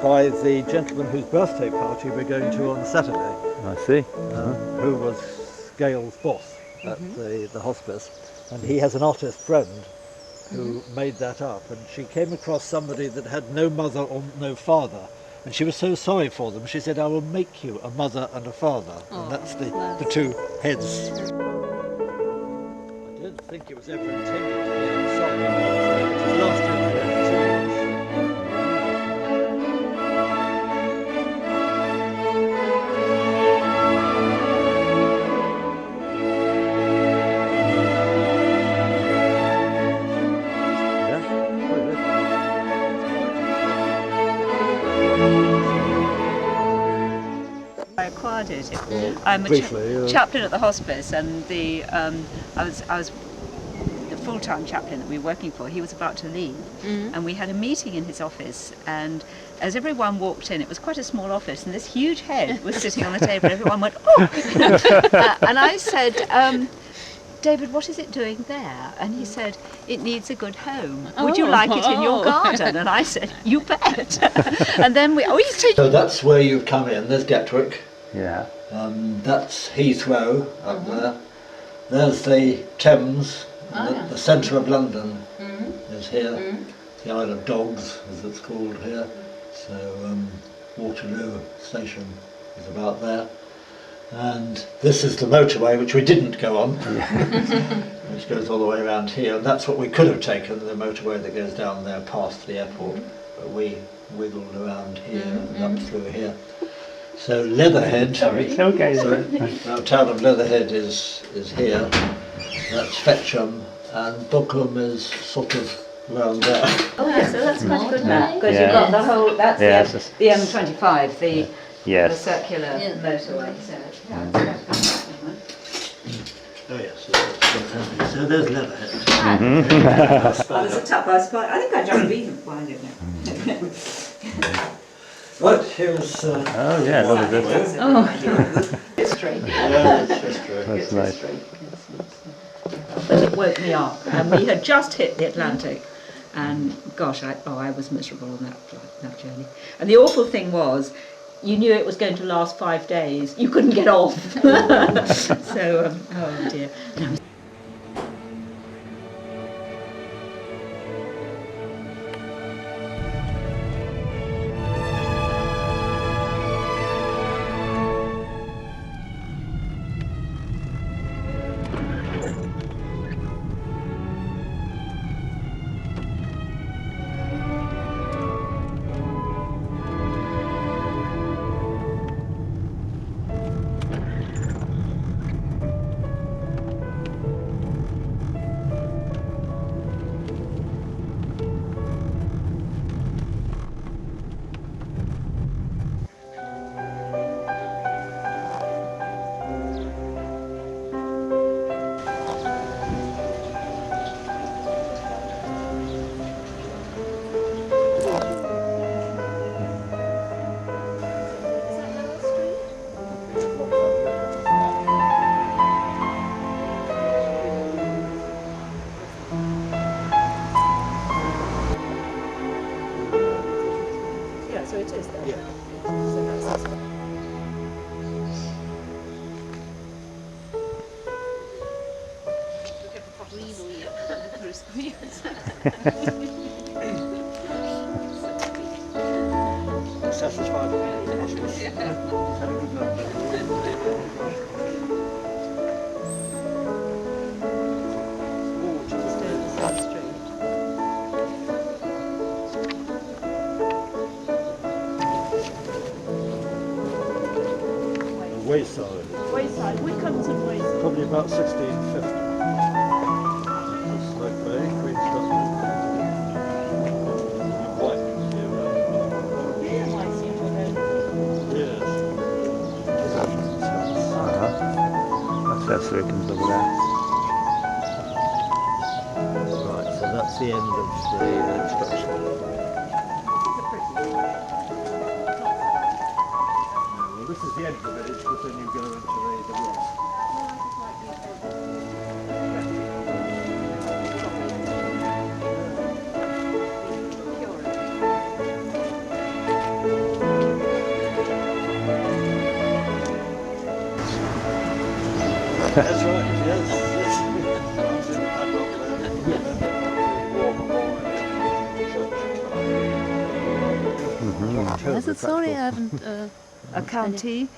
by the gentleman whose birthday party we're going to on Saturday, I see. who was Gail's boss at the hospice, and he has an artist friend who made that up, and she came across somebody that had no mother or no father, and she was so sorry for them, she said, I will make you a mother and a father, and that's the two heads. I don't think it was ever intended to be a song. It was last year. I acquired it. I'm a chaplain at the hospice, and I was the full-time chaplain that we were working for. He was about to leave, and we had a meeting in his office. And as everyone walked in, it was quite a small office, and this huge head was sitting on the table. And everyone went, "Oh!" And I said, David, what is it doing there? And he said, it needs a good home. Would you like it in your garden? And I said, you bet. And then So that's where you come in. There's Gatwick. Yeah. That's Heathrow up there. There's the Thames. The centre of London is here. The Isle of Dogs, as it's called here. So Waterloo Station is about there. And this is the motorway, which we didn't go on, which goes all the way around here. And that's what we could have taken, the motorway that goes down there past the airport. But we wiggled around here and up through here. So Leatherhead, It's okay, our town of Leatherhead is here. That's Fetcham, and Bookham is sort of round there. Oh yeah, so that's quite a good map, because you've got the whole, that's the M25, the circular motorway. Oh yes, so there's Leatherhead. There's a tap, I think I just read them, well, I don't know. Right, here's... oh yeah, a lot of this. Oh, history. That's nice. But it woke me up, and we had just hit the Atlantic, and gosh, I was miserable on that journey. And the awful thing was, you knew it was going to last 5 days. You couldn't get off. So, oh dear. So it is there. Yeah. So that's Satisfied with the hospice. Wayside, Wickham Wayside. Probably about 1650. Smoke Bay, Queen's Dublin. Quite yes. That's where it comes over there. Right, so that's the end of the instruction. Well, this is the end of the village, but then you go into the woods. That's right, yes. Is it? Sorry, I haven't. A county.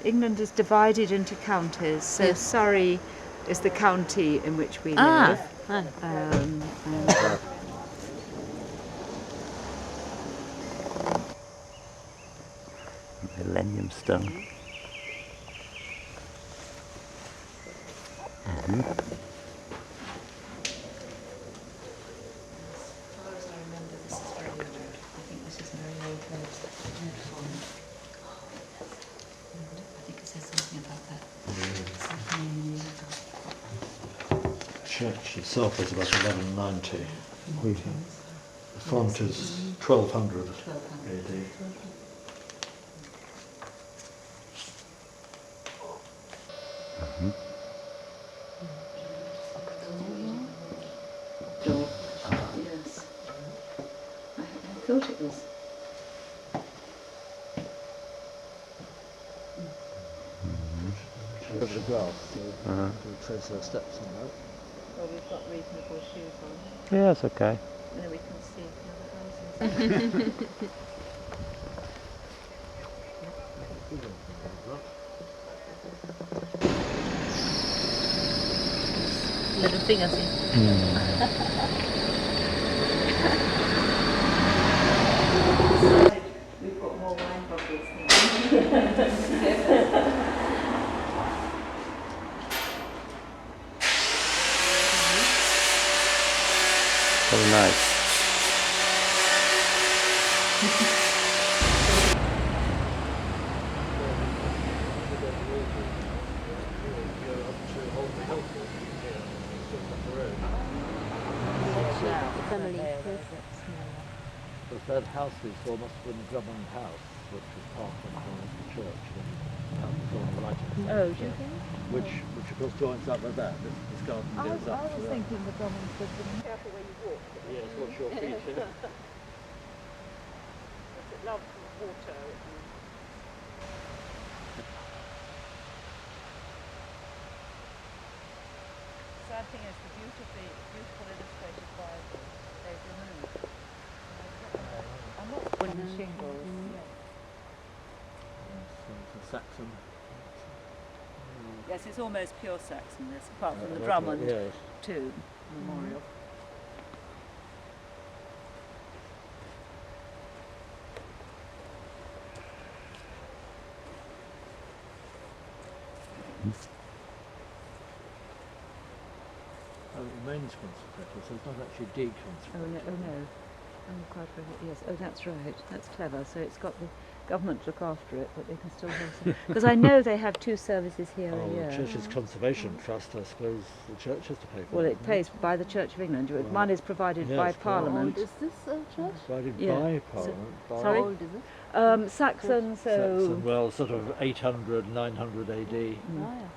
England is divided into counties. So Yes. Surrey is the county in which we Ah, live. ah. And Millennium Stone. as far as I remember, this is very old. I think this is very old roads. That's beautiful. I think it says something about that. The church itself is about 1190. The font is 1200 AD. Door. Yes. I thought it was. Over the grass, so we'll trace our steps on that. Well, we've got reasonable shoes on. Yeah, it's okay. And then we can see the other houses. Little thing, I see. We've got more wine bottles here. So nice. The third house we saw must have been Drummond House, which was part of the church, and that was on the right hand side. Oh, do you think? Which of course joins up with that. This garden goes up to that. the Drummond was careful where you walk. Yes, watch your feet here. It loves water. Sad thing is the beautiful illustrated Bible they've removed. I'm not putting shingles. So it's a Saxon. Yes, it's almost pure Saxon, this, apart from the Drummond Yes. tomb memorial. Oh, it remains consecrated, so it's not actually deconsecrated. Oh no. Oh, quite right. Yes. Oh, that's right. That's clever. So it's got the government to look after it, but they can still have some. Because I know they have 2 services here a Oh, year. the Church's Conservation Trust, I suppose the church has to pay for Well, it. it pays by the Church of England. Money is provided Yes, by right. Parliament. Is this a church? Provided Yeah. by So- Parliament. by sorry? How old is it? Saxon, so Saxon, well, sort of 800, 900 AD. Mm. Ah, yeah.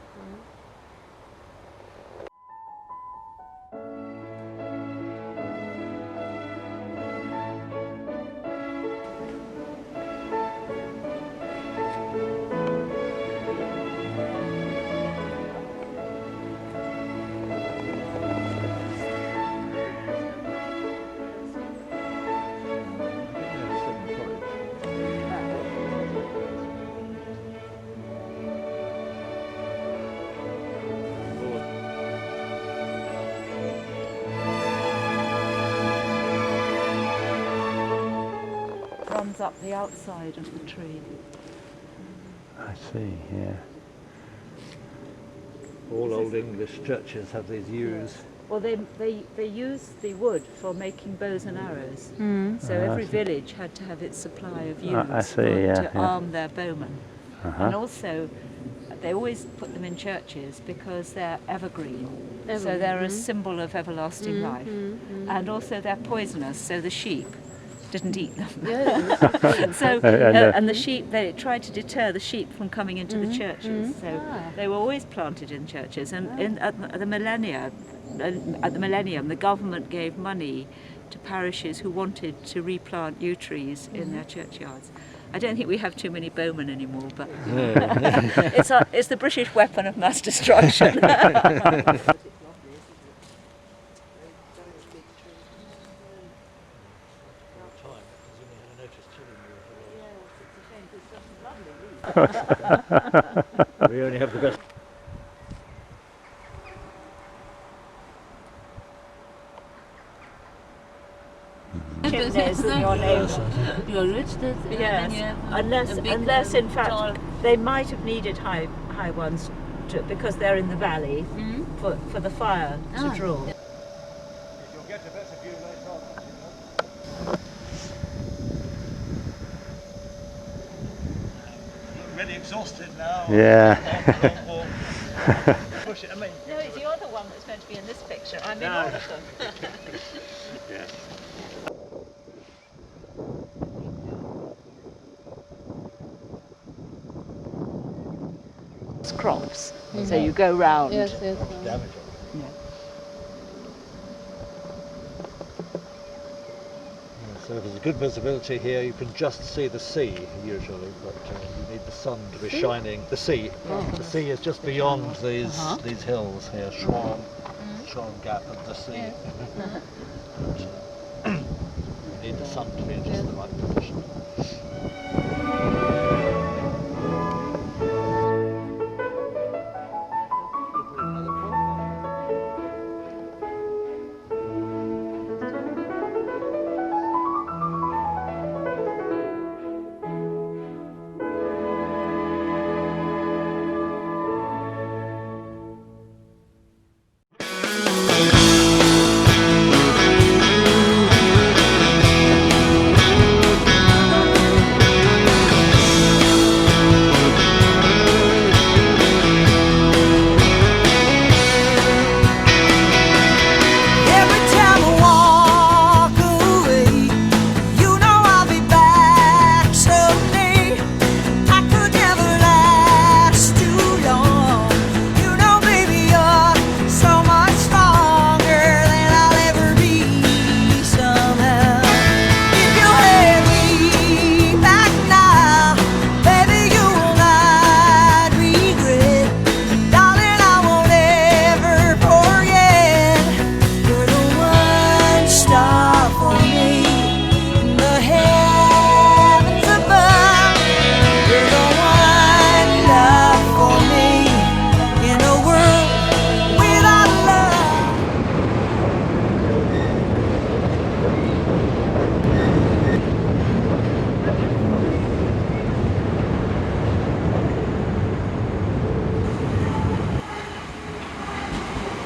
runs up the outside of the tree. I see, yeah. All Old English churches have these yews. Well, they use the wood for making bows and arrows. So Ah, every I see. village had to have its supply of yews I see, yeah, to yeah. arm their bowmen. Uh-huh. And also, they always put them in churches because they're evergreen. So Evergreen, they're a symbol of everlasting life. Mm-hmm. And also they're poisonous, so the sheep didn't eat them. Yeah. So, know. and the sheep, they tried to deter the sheep from coming into the churches. So Ah. they were always planted in churches. And at the millennium, the government gave money to parishes who wanted to replant yew trees in their churchyards. I don't think we have too many bowmen anymore, but it's the British weapon of mass destruction. We only have the best. Chimneys than your neighbours. You're rich, Yes, unless in fact they might have needed high ones because they're in the valley for the fire to draw. You'll get a better view later on. You're really exhausted now. Yeah. Long walk. Push it. I mean. No, you're the one that's going to be in this picture. I'm in all of them. Yeah. It's crops, so you go round. Yes. Damage on it. Yeah. So there's a good visibility here. You can just see the sea usually, but you need the sun to be shining. The sea. The sea is just beyond these hills here, Schwan Gap and the sea. But, you need the sun to be in just the right position.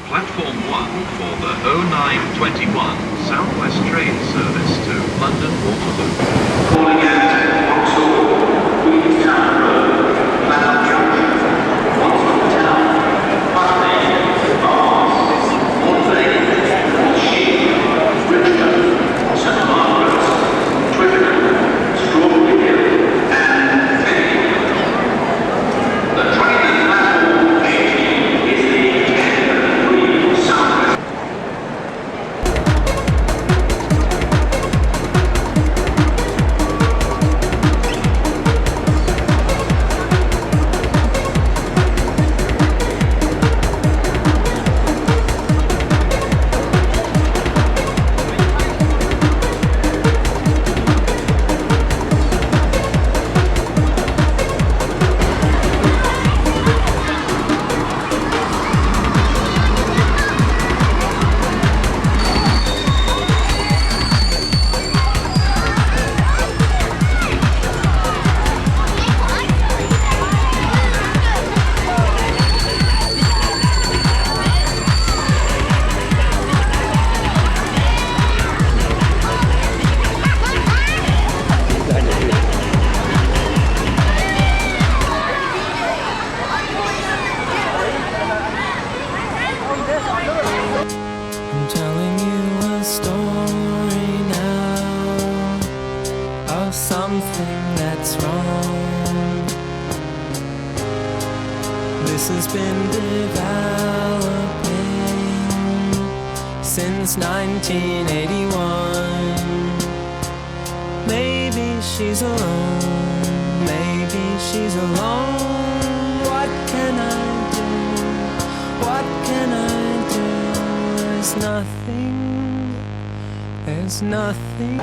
Platform 1 for the 0921 Southwest train service to London Waterloo. Calling at Vauxhall, Queen's Town Road, Clapham Junction, Watford Town, Putney, Mars, Mortlake, Shield, Richmond, St Margaret's, Twickenham, Strawberry Hill, and Penny. The train at platform 18 is the 10 Southwest. I'm telling you a story now of something that's wrong. This has been developing since 1981. Maybe she's alone. she's alone. What can I do? What can I do? There's nothing. There's nothing.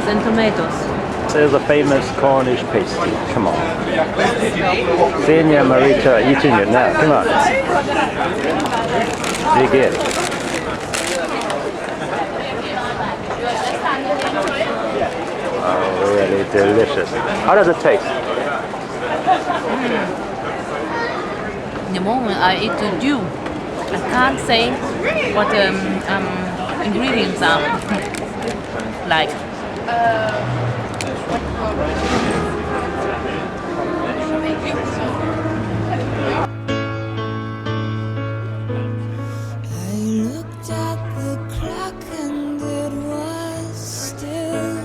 And tomatoes. There's a famous Cornish pastry. Come on. Senior Marita eating it now. Come on. Dig in. Oh, really delicious. How does it taste? The moment I eat the dew, I can't say what the ingredients are. Like. I looked at the clock and it was still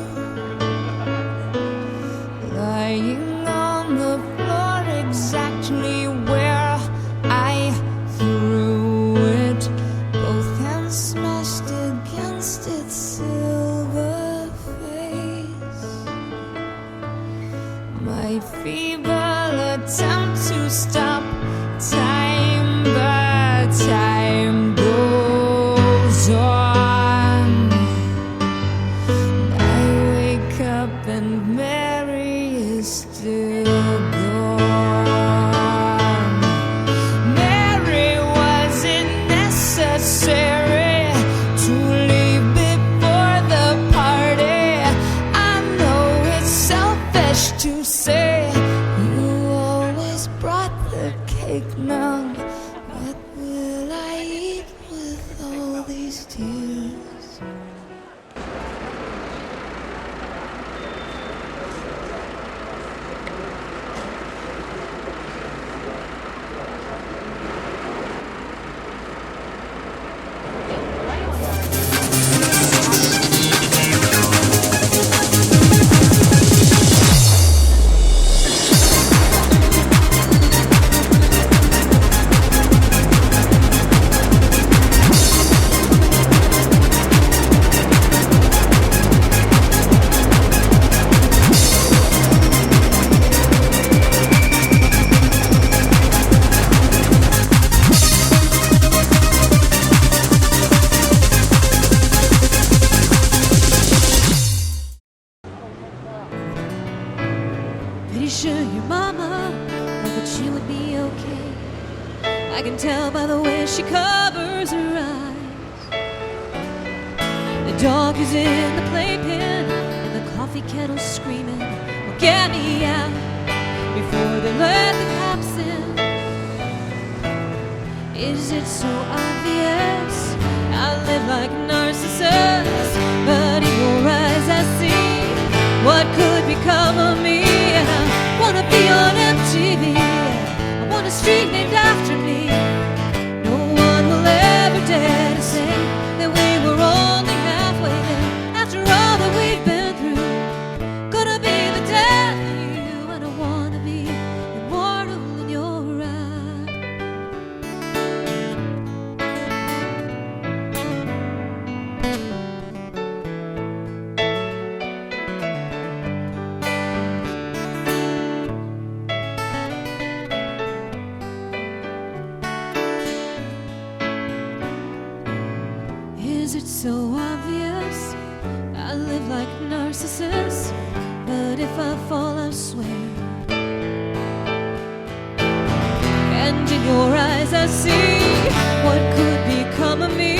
lying on the floor exactly where I threw it. Both hands smashed against its silver face. My feeble attempt to stop time, but time goes on. I wake up and Mary is still gone. Mary, was it necessary to leave before the party? I know it's selfish to say you always brought the cake now. What will I eat with all these tears? Pretty sure your mama thought that she would be okay. I can tell by the way she covers her eyes. The dog is in the playpen and the coffee kettle screaming, well, get me out before they let the cops in. Is it so obvious? I live like a narcissist, but in your eyes I see what could become of me. And I wanna be on MTV. I want a street named after me. No one will ever dare to say that we were only halfway there. After all that we've been through, gonna be the death of you. And I wanna be immortal in your eyes. Is it so obvious? I live like a narcissist, but if I fall, I swear. And in your eyes I see what could become of me.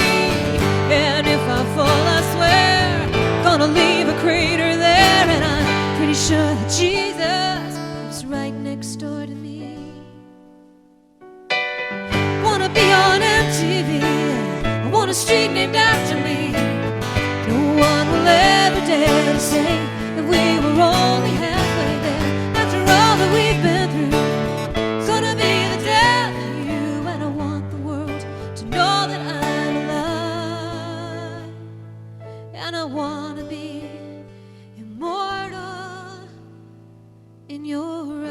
And if I fall, I swear, gonna leave a crater there. And I'm pretty sure that Jesus is right next door to me. Wanna be on MTV, I want a street named after me. No one will ever dare to wanna be immortal in your